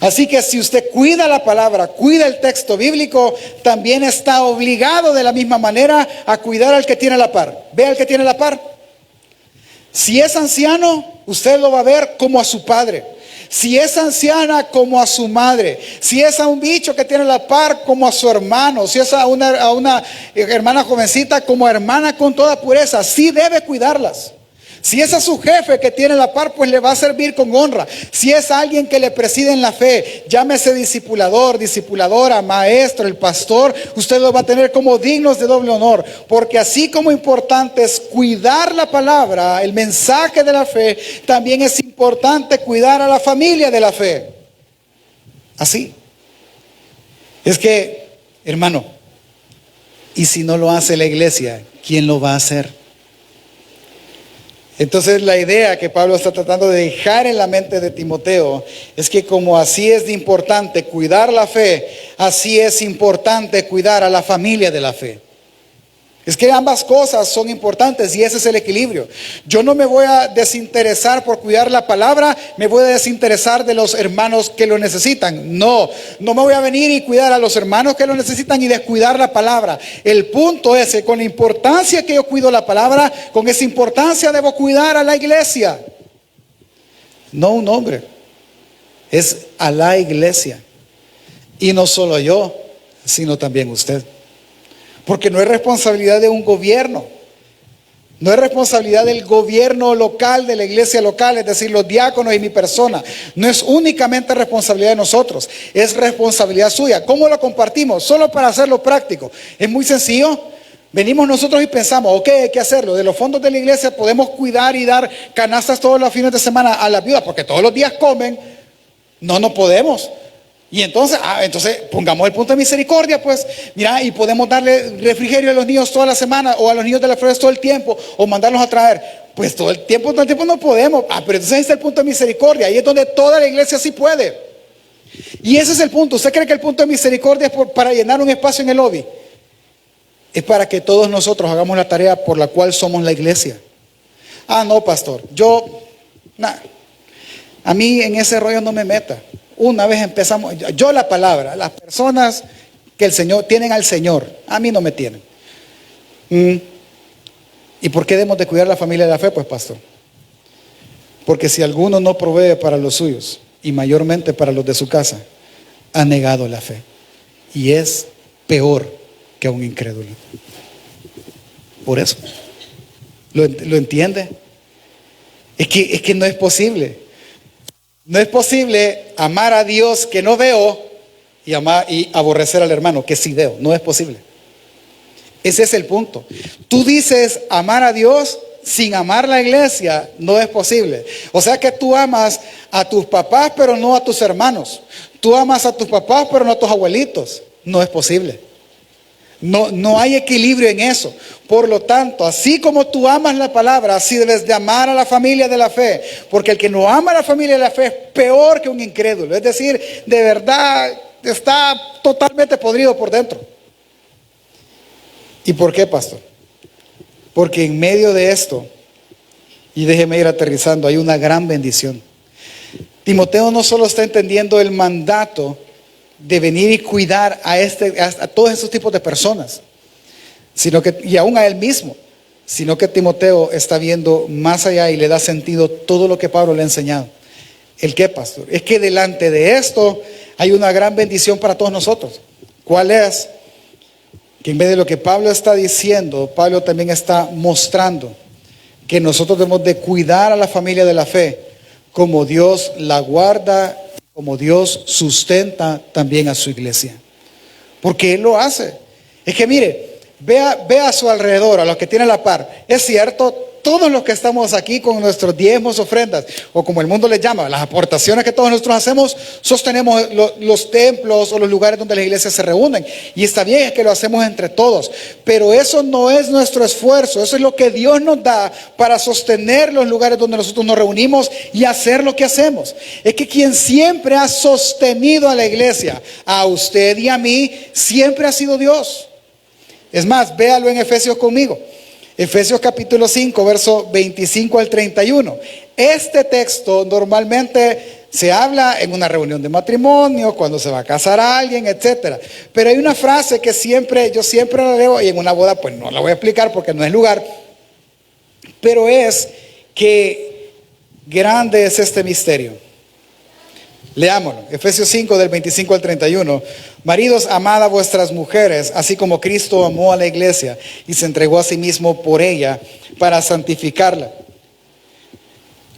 Así que si usted cuida la palabra, cuida el texto bíblico, también está obligado de la misma manera a cuidar al que tiene la par. Ve al que tiene la par. Si es anciano, usted lo va a ver como a su padre. Si es anciana, como a su madre. Si es a un bicho que tiene la par, como a su hermano. Si es a una hermana jovencita, como hermana con toda pureza. Sí debe cuidarlas. Si es a su jefe que tiene la par, pues le va a servir con honra. Si es alguien que le preside en la fe, llámese discipulador, discipuladora, maestro, el pastor, usted lo va a tener como dignos de doble honor. Porque así como importante es cuidar la palabra, el mensaje de la fe, también es importante cuidar a la familia de la fe. Así. Es que, hermano, y si no lo hace la iglesia, ¿quién lo va a hacer? Entonces la idea que Pablo está tratando de dejar en la mente de Timoteo es que como así es de importante cuidar la fe, así es importante cuidar a la familia de la fe. Es que ambas cosas son importantes y ese es el equilibrio. Yo no me voy a desinteresar por cuidar la palabra, me voy a desinteresar de los hermanos que lo necesitan. No me voy a venir y cuidar a los hermanos que lo necesitan y descuidar la palabra. El punto es que con la importancia que yo cuido la palabra, con esa importancia debo cuidar a la iglesia. No un hombre, es a la iglesia. Y no solo yo, sino también usted. Porque no es responsabilidad de un gobierno, no es responsabilidad del gobierno local, de la iglesia local, es decir, los diáconos y mi persona. No es únicamente responsabilidad de nosotros, es responsabilidad suya. ¿Cómo lo compartimos? Solo para hacerlo práctico. Es muy sencillo. Venimos nosotros y pensamos, ok, hay que hacerlo. De los fondos de la iglesia podemos cuidar y dar canastas todos los fines de semana a las viudas, porque todos los días comen. No podemos. Y entonces pongamos el punto de misericordia, pues, mira, y podemos darle refrigerio a los niños toda la semana, o a los niños de las flores todo el tiempo, o mandarlos a traer. Pues todo el tiempo no podemos. Pero entonces ahí está el punto de misericordia, ahí es donde toda la iglesia sí puede. Y ese es el punto. ¿Usted cree que el punto de misericordia es para llenar un espacio en el lobby? Es para que todos nosotros hagamos la tarea por la cual somos la iglesia. No, pastor, a mí en ese rollo no me meta. Una vez empezamos, yo la palabra, las personas que el Señor tienen al Señor, a mí no me tienen. ¿Y por qué debemos de cuidar la familia de la fe? Pues, pastor, porque si alguno no provee para los suyos y mayormente para los de su casa, ha negado la fe y es peor que un incrédulo. Por eso, ¿lo entiende? Es que no es posible. No es posible amar a Dios que no veo y aborrecer al hermano que sí veo. No es posible. Ese es el punto. Tú dices amar a Dios sin amar la iglesia, no es posible. O sea que tú amas a tus papás pero no a tus hermanos. Tú amas a tus papás pero no a tus abuelitos. No es posible. No hay equilibrio en eso. Por lo tanto, así como tú amas la palabra, así debes de amar a la familia de la fe. Porque el que no ama a la familia de la fe es peor que un incrédulo. Es decir, de verdad está totalmente podrido por dentro. ¿Y por qué, pastor? Porque en medio de esto, y déjeme ir aterrizando, hay una gran bendición. Timoteo no solo está entendiendo el mandato de venir y cuidar a todos esos tipos de personas, y aún a él mismo, sino que Timoteo está viendo más allá y le da sentido todo lo que Pablo le ha enseñado. ¿El qué, pastor? Es que delante de esto hay una gran bendición para todos nosotros. ¿Cuál es? Que en vez de lo que Pablo está diciendo, Pablo también está mostrando que nosotros debemos de cuidar a la familia de la fe como Dios la guarda, como Dios sustenta también a su iglesia. porque Él lo hace. Es que mire, vea a su alrededor, a los que tienen la par. Es cierto, todos los que estamos aquí con nuestros diezmos, ofrendas, o como el mundo les llama, las aportaciones que todos nosotros hacemos, sostenemos los templos o los lugares donde las iglesias se reúnen. Y está bien, es que lo hacemos entre todos. Pero eso no es nuestro esfuerzo, eso es lo que Dios nos da para sostener los lugares donde nosotros nos reunimos y hacer lo que hacemos. Es que quien siempre ha sostenido a la iglesia, a usted y a mí, siempre ha sido Dios. Es más, véalo en Efesios conmigo. Efesios capítulo 5, verso 25 al 31. Este texto normalmente se habla en una reunión de matrimonio, cuando se va a casar a alguien, etcétera. Pero hay una frase que yo siempre la leo, y en una boda pues no la voy a explicar porque no es lugar. Pero es que grande es este misterio. Leámoslo, Efesios 5 del 25 al 31. Maridos, amad a vuestras mujeres, así como Cristo amó a la iglesia y se entregó a sí mismo por ella para santificarla,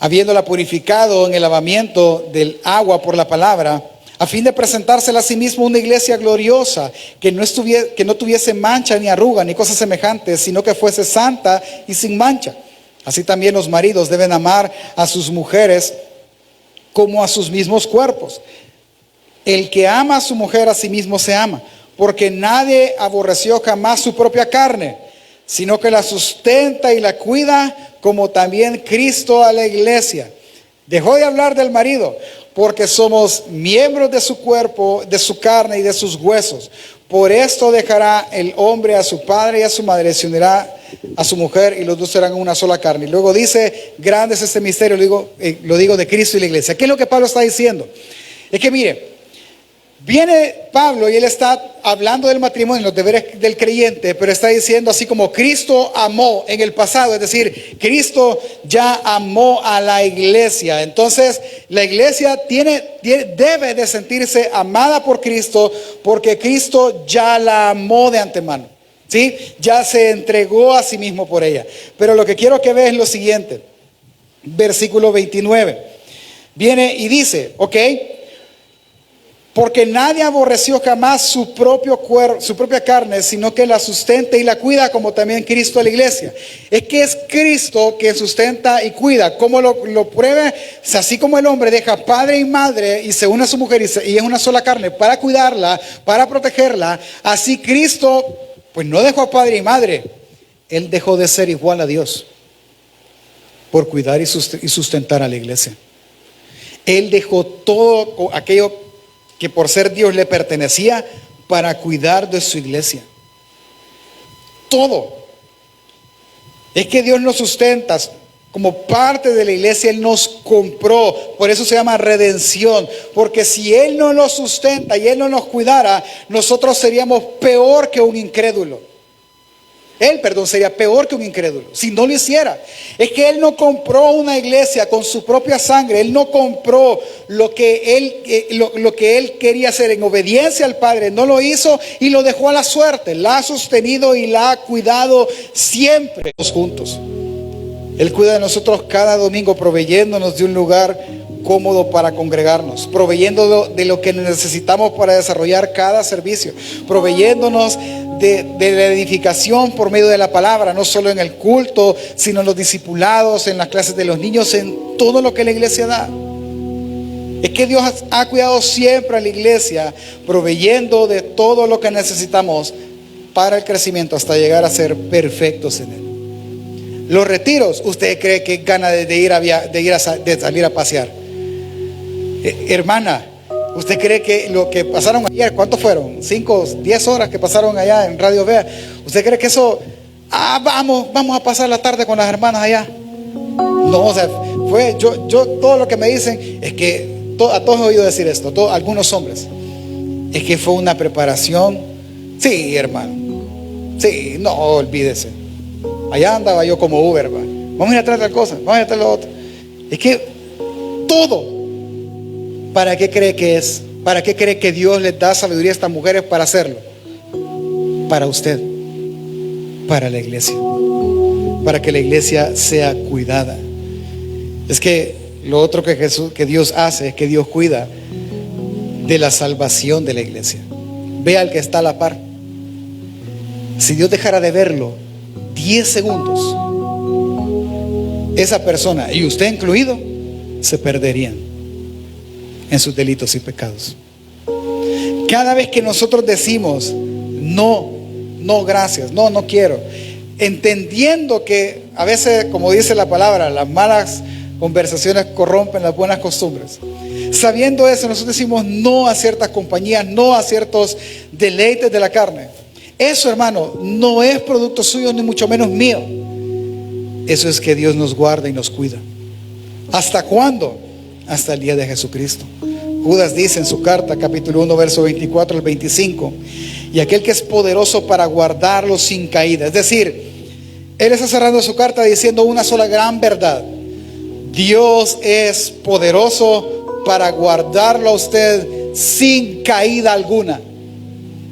habiéndola purificado en el lavamiento del agua por la palabra, a fin de presentársela a sí mismo una iglesia gloriosa, que no tuviese mancha ni arruga ni cosas semejantes, sino que fuese santa y sin mancha. Así también los maridos deben amar a sus mujeres como a sus mismos cuerpos. El que ama a su mujer a sí mismo se ama, porque nadie aborreció jamás su propia carne, sino que la sustenta y la cuida, como también Cristo a la iglesia. Dejó de hablar del marido, porque somos miembros de su cuerpo, de su carne y de sus huesos. Por esto dejará el hombre a su padre y a su madre, se unirá a su mujer y los dos serán una sola carne. Y luego dice, grande es este misterio, lo digo de Cristo y la iglesia. ¿Qué es lo que Pablo está diciendo? Es que mire, viene Pablo y él está hablando del matrimonio, los deberes del creyente, pero está diciendo así como Cristo amó en el pasado, es decir, Cristo ya amó a la iglesia. Entonces, la iglesia debe de sentirse amada por Cristo, porque Cristo ya la amó de antemano, ¿sí? Ya se entregó a sí mismo por ella. Pero lo que quiero que veas es lo siguiente, versículo 29. Viene y dice, ok, porque nadie aborreció jamás su propia carne, sino que la sustenta y la cuida, como también Cristo a la iglesia. Es que es Cristo que sustenta y cuida. ¿Cómo lo pruebe? Así como el hombre deja padre y madre y se une a su mujer y es una sola carne para cuidarla, para protegerla, así Cristo pues no dejó a padre y madre. Él dejó de ser igual a Dios por cuidar y sustentar a la iglesia. Él dejó todo aquello que por ser Dios le pertenecía para cuidar de su iglesia. Todo. Es que Dios nos sustenta como parte de la iglesia. Él nos compró, por eso se llama redención, porque si Él no nos sustenta y Él no nos cuidara, nosotros seríamos peor que un incrédulo. Él, sería peor que un incrédulo si no lo hiciera. Es que Él no compró una iglesia con su propia sangre. Él no compró lo que Él quería hacer en obediencia al Padre. No lo hizo y lo dejó a la suerte. La ha sostenido y la ha cuidado siempre juntos. Él cuida de nosotros cada domingo, proveyéndonos de un lugar cómodo para congregarnos, proveyendo de lo que necesitamos para desarrollar cada servicio, proveyéndonos de la edificación por medio de la palabra, no solo en el culto, sino en los discipulados, en las clases de los niños, en todo lo que la iglesia da. Es que Dios ha cuidado siempre a la iglesia, proveyendo de todo lo que necesitamos para el crecimiento hasta llegar a ser perfectos en Él. Los retiros, ¿usted cree que gana de salir a pasear? Hermana, ¿usted cree que lo que pasaron ayer, cuántos fueron? 5, 10 horas que pasaron allá en Radio Vea. ¿Usted cree que eso, vamos a pasar la tarde con las hermanas allá? No, o sea, yo todo lo que me dicen es que, a todos he oído decir esto, algunos hombres, es que fue una preparación. Sí, hermano, sí, no, olvídese. Allá andaba yo como Uber, ¿va? Vamos a ir a traer tal cosa, vamos a ir a traer lo otro. Es que todo. ¿Para qué cree que es? ¿Para qué cree que Dios les da sabiduría a estas mujeres para hacerlo? Para usted, para la iglesia, para que la iglesia sea cuidada. Es que lo otro que Dios hace es que Dios cuida de la salvación de la iglesia, ve al que está a la par. Si Dios dejara de verlo 10 segundos, esa persona, y usted incluido, se perderían en sus delitos y pecados. Cada vez que nosotros decimos no, no gracias, no, no quiero, entendiendo que a veces, como dice la palabra, las malas conversaciones corrompen las buenas costumbres. Sabiendo eso, nosotros decimos no a ciertas compañías, no a ciertos deleites de la carne. Eso, hermano, no es producto suyo, ni mucho menos mío. Eso es que Dios nos guarda y nos cuida. ¿Hasta cuándo? Hasta el día de Jesucristo. Judas dice en su carta, capítulo 1, verso 24 al 25, y aquel que es poderoso para guardarlo sin caída. Es decir, él está cerrando su carta diciendo una sola gran verdad: Dios es poderoso para guardarlo a usted sin caída alguna.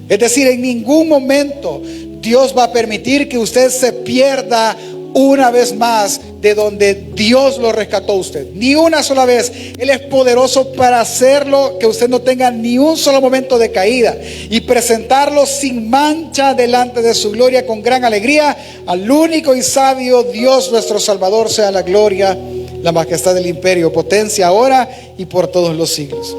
Es decir, en ningún momento Dios va a permitir que usted se pierda una vez más de donde Dios lo rescató a usted. Ni una sola vez. Él es poderoso para hacerlo, que usted no tenga ni un solo momento de caída, y presentarlo sin mancha delante de su gloria con gran alegría. Al único y sabio Dios nuestro Salvador sea la gloria, la majestad del imperio, potencia ahora y por todos los siglos.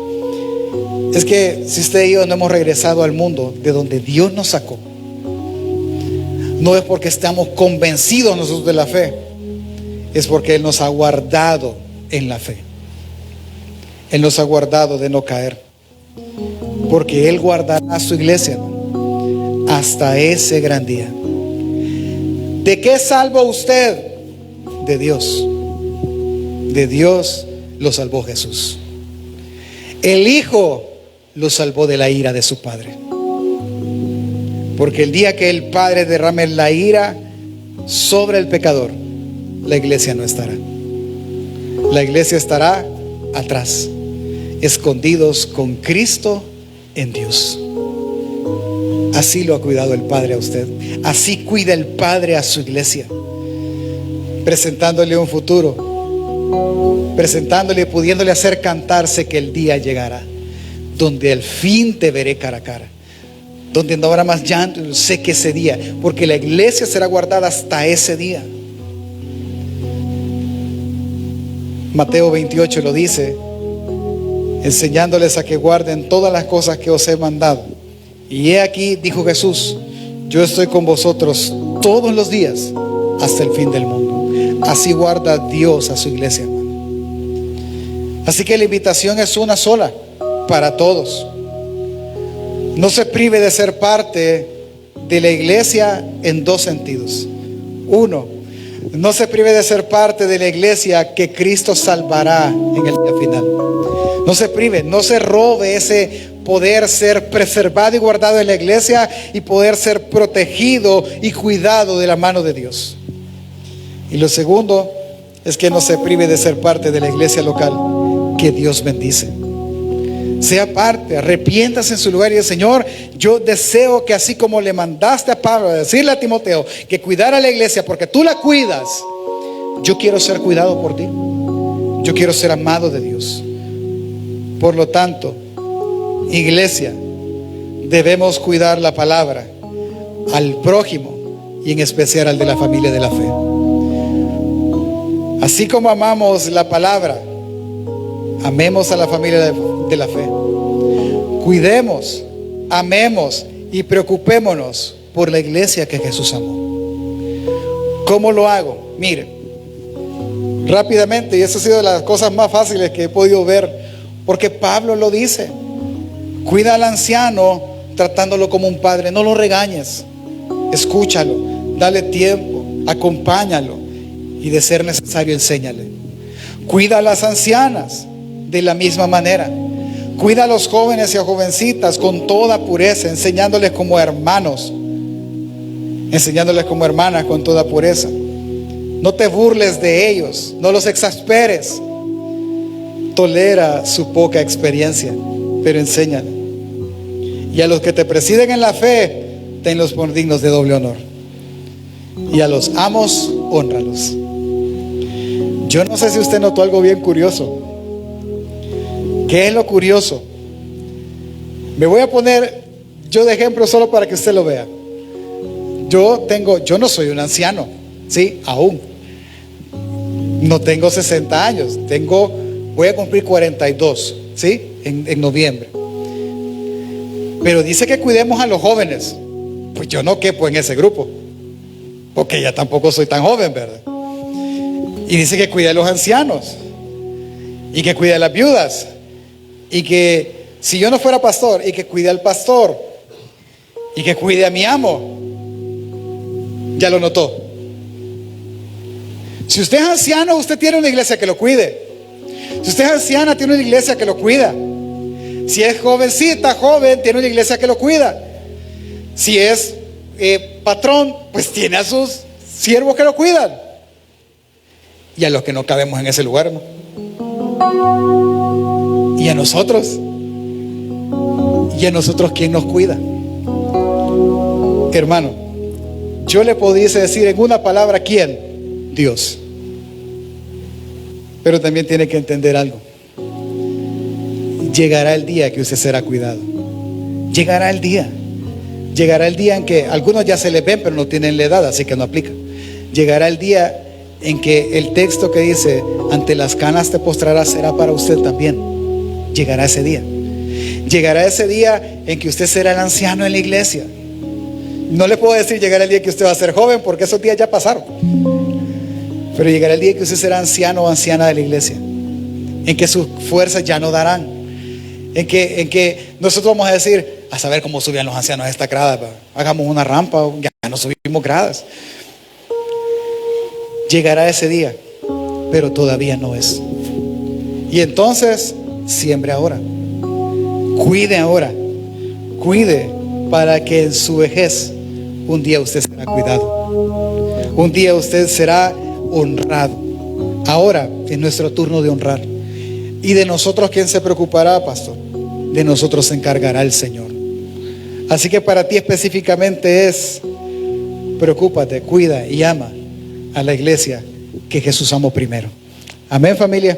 Es que si usted y yo no hemos regresado al mundo de donde Dios nos sacó, no es porque estamos convencidos nosotros de la fe, es porque Él nos ha guardado en la fe. Él nos ha guardado de no caer, porque Él guardará a su iglesia hasta ese gran día. ¿De qué salvó usted? De Dios. De Dios lo salvó Jesús. El Hijo lo salvó de la ira de su Padre. Porque el día que el Padre derrame la ira sobre el pecador, la iglesia no estará. La iglesia estará atrás, escondidos con Cristo en Dios. Así lo ha cuidado el Padre a usted. Así cuida el Padre a su iglesia, presentándole un futuro, presentándole y pudiéndole hacer cantar: sé que el día llegará donde al fin te veré cara a cara, donde no habrá más llanto. Sé que ese día, porque la iglesia será guardada hasta ese día. Mateo 28 lo dice, enseñándoles a que guarden todas las cosas que os he mandado. Y he aquí, dijo Jesús, yo estoy con vosotros todos los días hasta el fin del mundo. Así guarda Dios a su iglesia, hermano. Así que la invitación es una sola para todos. No se prive de ser parte de la iglesia en dos sentidos. Uno, no se prive de ser parte de la iglesia que Cristo salvará en el día final. No se prive, no se robe ese poder ser preservado y guardado en la iglesia y poder ser protegido y cuidado de la mano de Dios. Y lo segundo es que no se prive de ser parte de la iglesia local que Dios bendice. Sea parte, arrepiéntase en su lugar y diga: Señor, yo deseo que así como le mandaste a Pablo a decirle a Timoteo que cuidara la iglesia porque tú la cuidas, yo quiero ser cuidado por ti. Yo quiero ser amado de Dios. Por lo tanto, iglesia, debemos cuidar la palabra al prójimo y en especial al de la familia de la fe. Así como amamos la palabra, amemos a la familia de la fe. Cuidemos, amemos y preocupémonos por la iglesia que Jesús amó. ¿Cómo lo hago? Mire, rápidamente, y eso ha sido de las cosas más fáciles que he podido ver, porque Pablo lo dice: cuida al anciano tratándolo como un padre. No lo regañes, escúchalo, dale tiempo, acompáñalo y de ser necesario enséñale. Cuida a las ancianas de la misma manera. Cuida a los jóvenes y a jovencitas con toda pureza, enseñándoles como hermanos, enseñándoles como hermanas con toda pureza. No te burles de ellos, no los exasperes. Tolera su poca experiencia, pero enséñale. Y a los que te presiden en la fe, tenlos por dignos de doble honor. Y a los amos, hónralos. Yo no sé si usted notó algo bien curioso. ¿Qué es lo curioso? Me voy a poner Yo de ejemplo solo para que usted lo vea. Yo no soy un anciano, ¿sí? Aún. No tengo 60 años, voy a cumplir 42, ¿sí? En noviembre. Pero dice que cuidemos a los jóvenes. Pues yo no quepo en ese grupo, porque ya tampoco soy tan joven, ¿verdad? Y dice que cuide a los ancianos, y que cuide a las viudas, y que si yo no fuera pastor, y que cuide al pastor, y que cuide a mi amo. Ya lo notó. Si usted es anciano, usted tiene una iglesia que lo cuide. Si usted es anciana, tiene una iglesia que lo cuida. Si es jovencita, joven, tiene una iglesia que lo cuida. Si es patrón, pues tiene a sus siervos que lo cuidan. Y a los que no cabemos en ese lugar, ¿no? Y a nosotros ¿quién nos cuida? Hermano, yo le pudiese decir en una palabra, ¿quién? Dios. Pero también tiene que entender algo. Llegará el día que usted será cuidado. Llegará el día en que algunos ya se les ven, pero no tienen la edad, así que no aplica. Llegará el día en que el texto que dice, ante las canas te postrarás, será para usted también. Llegará ese día. Llegará ese día en que usted será el anciano en la iglesia. No le puedo decir llegará el día que usted va a ser joven, porque esos días ya pasaron. Pero llegará el día que usted será anciano o anciana de la iglesia, en que sus fuerzas ya no darán, en que nosotros vamos a decir, a saber cómo subían los ancianos a esta grada, hagamos una rampa, ya no subimos gradas. Llegará ese día, pero todavía no es. Y entonces, siembre ahora, cuide para que en su vejez un día usted será cuidado, un día usted será honrado. Ahora es nuestro turno de honrar. Y de nosotros, ¿quién se preocupará, pastor? De nosotros se encargará el Señor. Así que para ti específicamente es: preocúpate, cuida y ama a la iglesia que Jesús amó primero. Amén, familia.